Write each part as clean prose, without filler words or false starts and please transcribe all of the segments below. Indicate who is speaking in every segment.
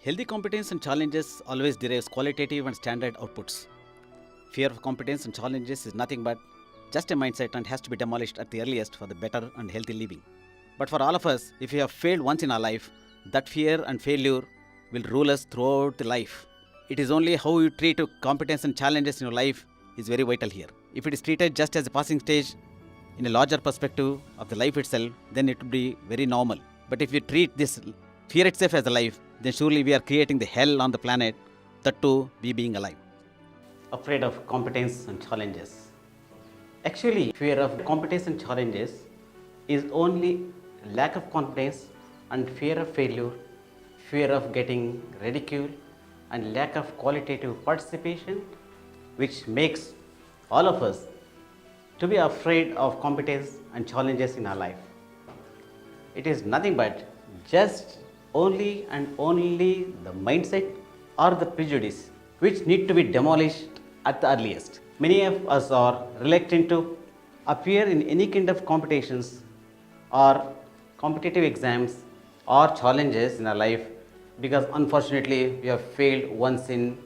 Speaker 1: Healthy competence and challenges always derives qualitative and standard outputs. Fear of competence and challenges is nothing but just a mindset and has to be demolished at the earliest for the better and healthy living. But for all of us, if we have failed once in our life, that fear and failure will rule us throughout the life. It is only how you treat competence and challenges in your life is very vital here. If it is treated just as a passing stage in a larger perspective of the life itself, then it will be very normal. But if you treat this fear itself as a life, then surely we are creating the hell on the planet, that too we being alive. Afraid of competence and challenges. Actually, fear of competence and challenges is only lack of confidence and fear of failure, fear of getting ridiculed, and lack of qualitative participation, which makes all of us to be afraid of competence and challenges in our life. It is nothing but just only and only the mindset or the prejudice which need to be demolished at the earliest. Many of us are reluctant to appear in any kind of competitions or competitive exams or challenges in our life because unfortunately we have failed once in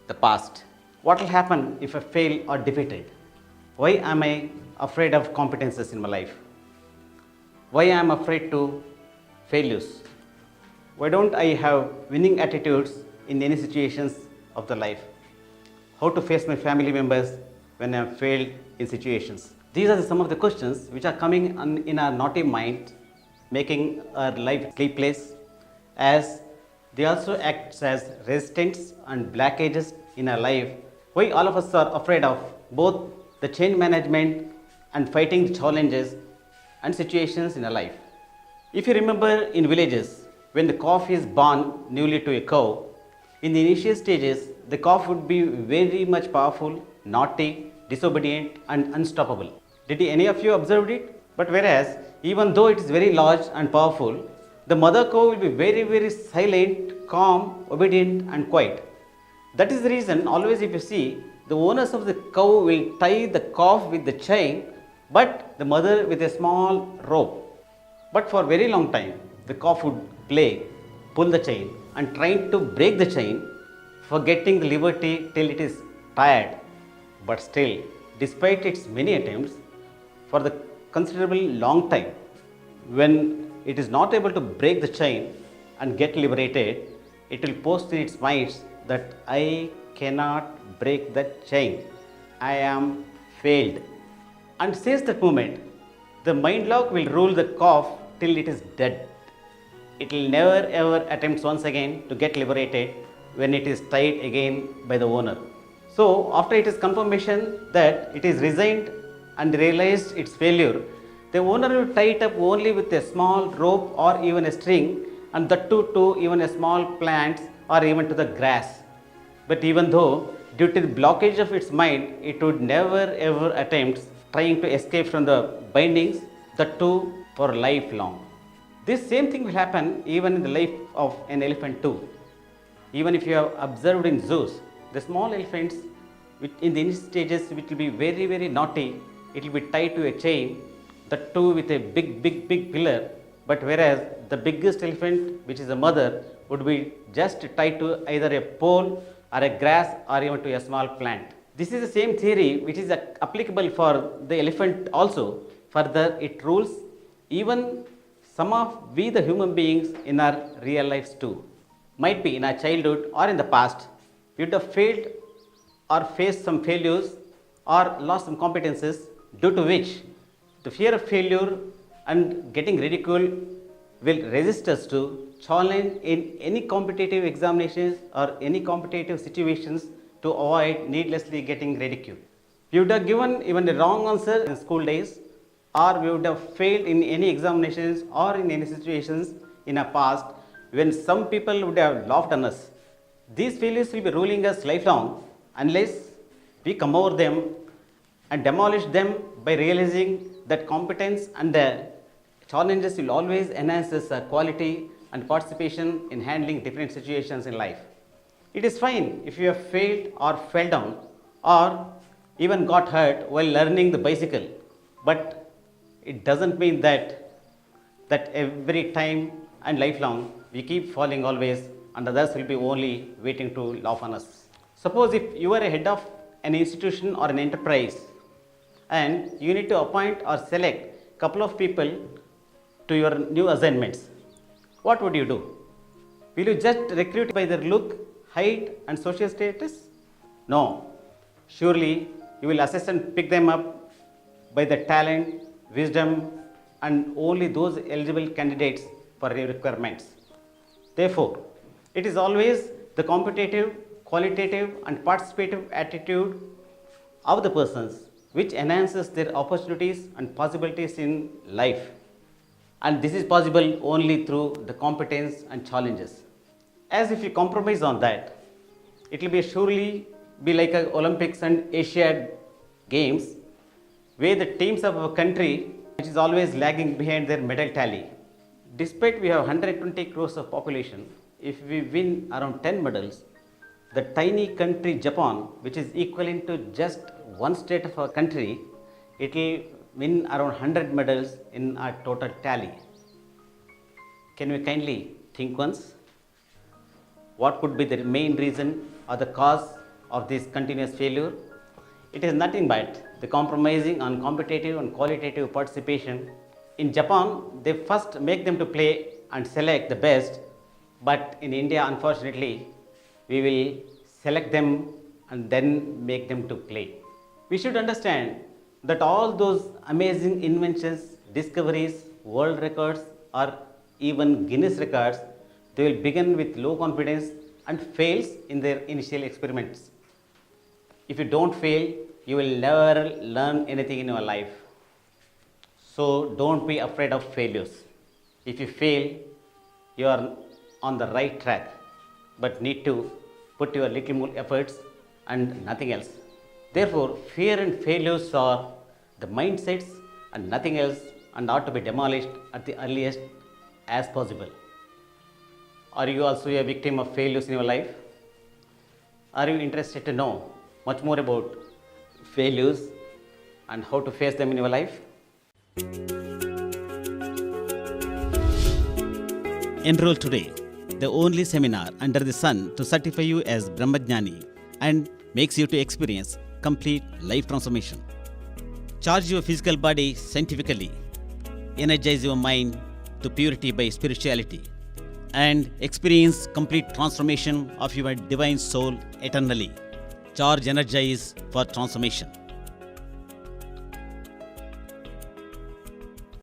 Speaker 1: the past. What will happen if I fail or defeated? Why am I afraid of competences in my life? Why am I afraid to failures? Why don't I have winning attitudes in any situations of the life? How to face my family members when I have failed in situations? These are some of the questions which are coming in our naughty mind, making our life sleepless, as they also act as resistance and blockages in our life. Why all of us are afraid of both the change management and fighting the challenges and situations in our life. If you remember in villages, when the calf is born newly to a cow, in the initial stages, the calf would be very much powerful, naughty, disobedient, and unstoppable. Did any of you observe it? But whereas, even though it is very large and powerful, the mother cow will be very, very silent, calm, obedient, and quiet. That is the reason, always if you see, the owners of the cow will tie the calf with the chain, but the mother with a small rope. But for a very long time, the calf would play, pull the chain, and trying to break the chain, forgetting the liberty till it is tired. But still, despite its many attempts, for the considerable long time, when it is not able to break the chain and get liberated, it will post in its mind that I cannot break that chain. I am failed. And since that moment, the mind lock will rule the calf till it is dead. It will never ever attempt once again to get liberated when it is tied again by the owner. So after it is confirmation that it is resigned and realized its failure, the owner will tie it up only with a small rope or even a string, and that too to even a small plant or even to the grass. But even though due to the blockage of its mind, it would never ever attempt trying to escape from the bindings, that too for lifelong. This same thing will happen even in the life of an elephant too. Even if you have observed in zoos, the small elephants which in the initial stages which will be very, very naughty, it will be tied to a chain, that too with a big pillar. But whereas the biggest elephant, which is the mother, would be just tied to either a pole or a grass or even to a small plant. This is the same theory which is applicable for the elephant also. Further, it rules even some of we the human beings in our real lives too. Might be in our childhood or in the past, we would have failed or faced some failures or lost some competences, due to which the fear of failure and getting ridiculed will resist us to challenge in any competitive examinations or any competitive situations to avoid needlessly getting ridiculed. We would have given even a wrong answer in school days, or we would have failed in any examinations or in any situations in our past when some people would have laughed on us. These failures will be ruling us lifelong unless we come over them and demolish them by realizing that competence and the challenges will always enhance this quality and participation in handling different situations in life. It is fine if you have failed or fell down or even got hurt while learning the bicycle, but it doesn't mean that every time and lifelong we keep falling always and others will be only waiting to laugh on us. Suppose if you are a head of an institution or an enterprise and you need to appoint or select a couple of people to your new assignments, what would you do? Will you just recruit by their look, height, and social status? No. Surely you will assess and pick them up by the talent, wisdom, and only those eligible candidates for your requirements. Therefore, it is always the competitive, qualitative, and participative attitude of the persons which enhances their opportunities and possibilities in life. And this is possible only through the competence and challenges. As if you compromise on that, it will be surely be like a Olympics and Asiad Games, where the teams of our country which is always lagging behind their medal tally. Despite we have 120 crores of population, if we win around 10 medals, the tiny country Japan, which is equivalent to just one state of our country, it will win around 100 medals in our total tally. Can we kindly think once? What could be the main reason or the cause of this continuous failure? It is nothing but the compromising on competitive and qualitative participation. In Japan, they first make them to play and select the best, but in India, unfortunately, we will select them and then make them to play. We should understand that all those amazing inventions, discoveries, world records, or even Guinness records, they will begin with low confidence and fails in their initial experiments. If you don't fail, you will never learn anything in your life. So don't be afraid of failures. If you fail, you are on the right track, but need to put your little more efforts and nothing else. Therefore, fear and failures are the mindsets and nothing else, and ought to be demolished at the earliest as possible. Are you also a victim of failures in your life? Are you interested to know much more about failures and how to face them in your life? Enroll today, the only seminar under the sun to certify you as Brahmajnani and makes you to experience complete life transformation. Charge your physical body scientifically, energize your mind to purity by spirituality, and experience complete transformation of your divine soul eternally. Charge, energize for transformation.